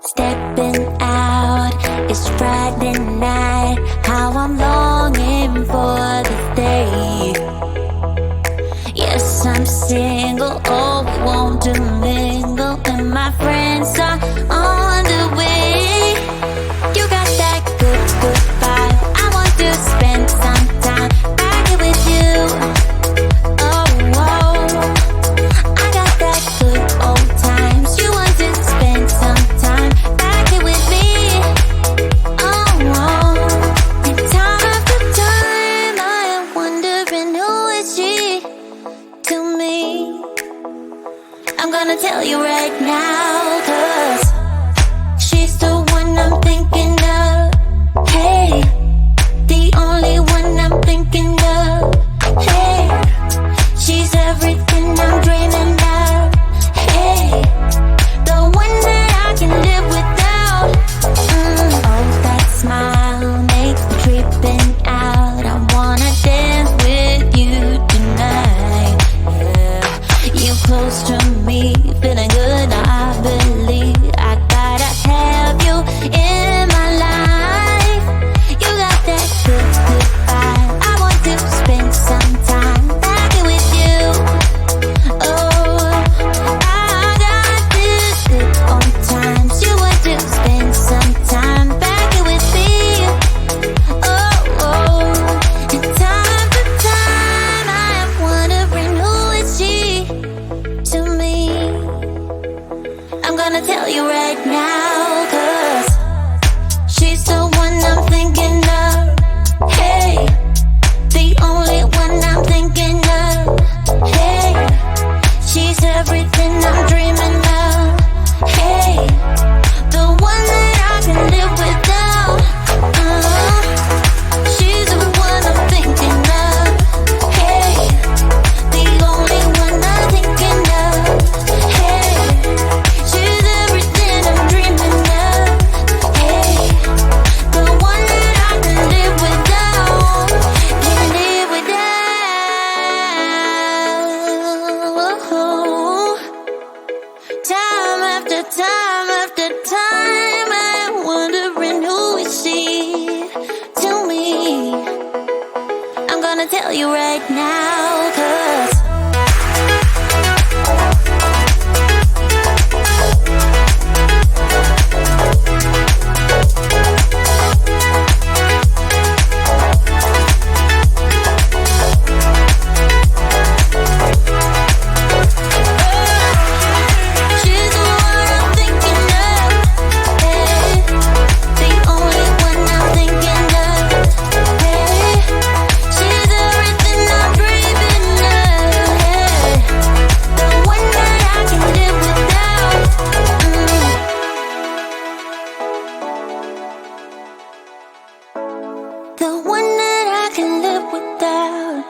Stepping out, it's Friday night. How I'm longing for this day. Yes, I'm single, oh, we want to mingle, and my friends are on the way. You got that good, good vibe. I want to spend some time back here with you. Oh, whoa. I got that good old times. You want to spend some time back here with me. Oh, whoa. And time after time, I am wondering who is she to me. I'm gonna tell you right now, 'cause she's the one I'm thinking of. Hey, the only one I'm thinking of. Hey, she's everything I'm dreaming of. Hey, the one that I can live without. Oh, that smile makes me tripping out. I wanna dance with you tonight. Yeah, you close to me, feeling good. I believe I gotta have you in my life. You got that good, good vibe. I want to spend some time back here with you. Oh, I got this good old times. You want to spend some time back here with me. Oh, oh. And time after time, I am wondering who is she to me. I'm gonna tell you right now, 'cause she's the one I'm thinking of. Hey, the only one I'm thinking of. Hey, she's everything I'm dreaming of. Hey, the one that I can live without. She's the one I'm thinking of. Hey, the only one I'm thinking of. Hey, she's everything I'm dreaming of. Hey, the one that I can live without. Can live without. Time after time after time, I'm wondering who is she to me. I'm gonna tell you right now, 'cause she's the one I'm thinking of. Hey, the only one I'm thinking of. Hey, she's everything I'm dreaming of. Hey, the one that I can live without. The one that I can live without.